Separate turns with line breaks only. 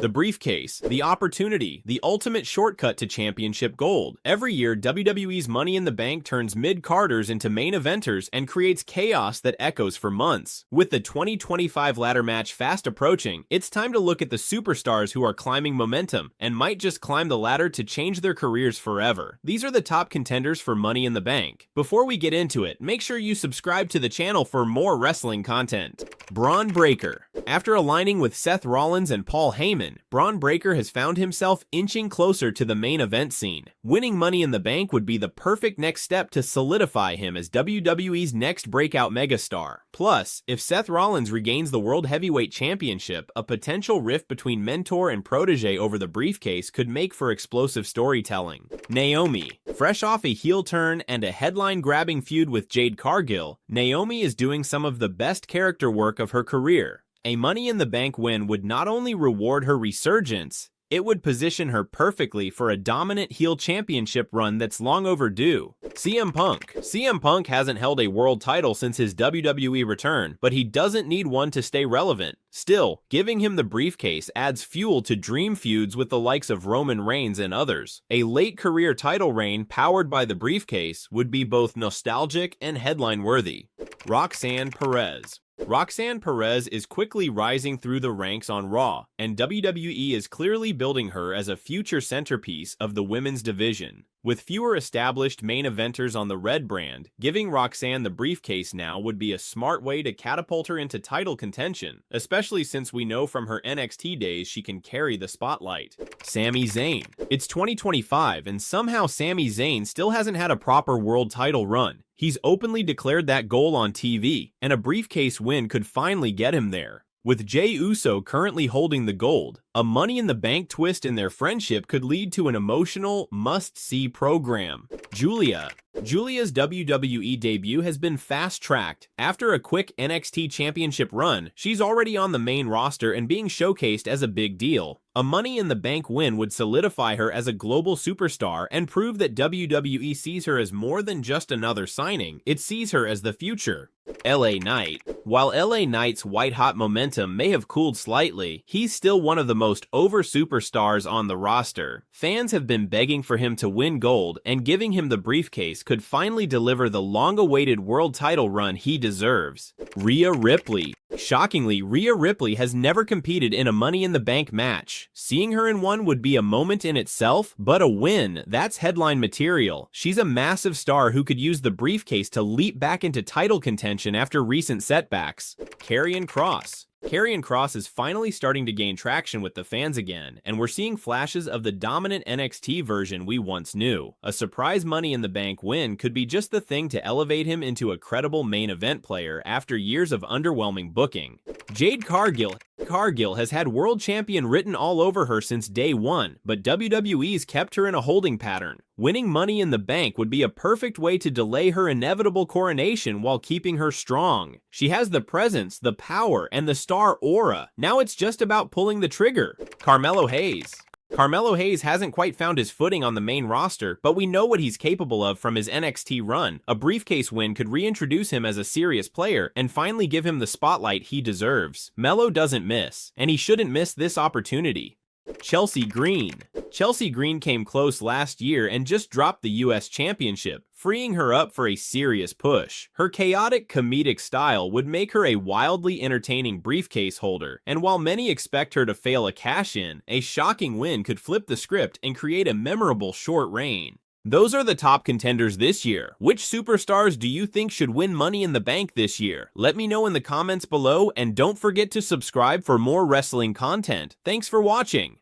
The briefcase, the opportunity, the ultimate shortcut to championship gold. Every year, WWE's Money in the Bank turns mid-carders into main eventers and creates chaos that echoes for months. With the 2025 ladder match fast approaching, it's time to look at the superstars who are climbing momentum and might just climb the ladder to change their careers forever. These are the top contenders for Money in the Bank. Before we get into it, make sure you subscribe to the channel for more wrestling content. Bron Breakker. After aligning with Seth Rollins and Paul Heyman, Bron Breakker has found himself inching closer to the main event scene. Winning Money in the Bank would be the perfect next step to solidify him as WWE's next breakout megastar. Plus, if Seth Rollins regains the World Heavyweight Championship, a potential rift between mentor and protege over the briefcase could make for explosive storytelling. Naomi. Fresh off a heel turn and a headline-grabbing feud with Jade Cargill, Naomi is doing some of the best character work of her career. A Money in the Bank win would not only reward her resurgence, it would position her perfectly for a dominant heel championship run that's long overdue. CM Punk. CM Punk hasn't held a world title since his WWE return, but he doesn't need one to stay relevant. Still, giving him the briefcase adds fuel to dream feuds with the likes of Roman Reigns and others. A late career title reign powered by the briefcase would be both nostalgic and headline-worthy. Roxanne Perez. Roxanne Perez is quickly rising through the ranks on Raw, and WWE is clearly building her as a future centerpiece of the women's division. With fewer established main eventers on the Red brand, giving Roxanne the briefcase now would be a smart way to catapult her into title contention, especially since we know from her NXT days she can carry the spotlight. Sami Zayn. It's 2025 and somehow Sami Zayn still hasn't had a proper world title run. He's openly declared that goal on TV, and a briefcase win could finally get him there. With Jey Uso currently holding the gold, a Money in the Bank twist in their friendship could lead to an emotional, must-see program. Julia's WWE debut has been fast-tracked. After a quick NXT Championship run, she's already on the main roster and being showcased as a big deal. A Money in the Bank win would solidify her as a global superstar and prove that WWE sees her as more than just another signing, it sees her as the future. LA Knight. While LA Knight's white-hot momentum may have cooled slightly, he's still one of the most over superstars on the roster. Fans have been begging for him to win gold, and giving him the briefcase could finally deliver the long-awaited world title run he deserves. Rhea Ripley. Shockingly, Rhea Ripley has never competed in a Money in the Bank match. Seeing her in one would be a moment in itself, but a win, that's headline material. She's a massive star who could use the briefcase to leap back into title contention after recent setbacks. Karrion Kross. Karrion Kross is finally starting to gain traction with the fans again, and we're seeing flashes of the dominant NXT version we once knew. A surprise Money in the Bank win could be just the thing to elevate him into a credible main event player after years of underwhelming booking. Jade Cargill. Cargill has had world champion written all over her since day one, but WWE's kept her in a holding pattern. Winning Money in the Bank would be a perfect way to delay her inevitable coronation while keeping her strong. She has the presence, the power, and the star aura. Now it's just about pulling the trigger. Carmelo Hayes. Carmelo Hayes hasn't quite found his footing on the main roster, but we know what he's capable of from his NXT run. A briefcase win could reintroduce him as a serious player and finally give him the spotlight he deserves. Melo doesn't miss, and he shouldn't miss this opportunity. Chelsea Green. Chelsea Green came close last year and just dropped the US Championship, freeing her up for a serious push. Her chaotic comedic style would make her a wildly entertaining briefcase holder, and while many expect her to fail a cash-in, a shocking win could flip the script and create a memorable short reign. Those are the top contenders this year. Which superstars do you think should win Money in the Bank this year? Let me know in the comments below, and don't forget to subscribe for more wrestling content. Thanks for watching.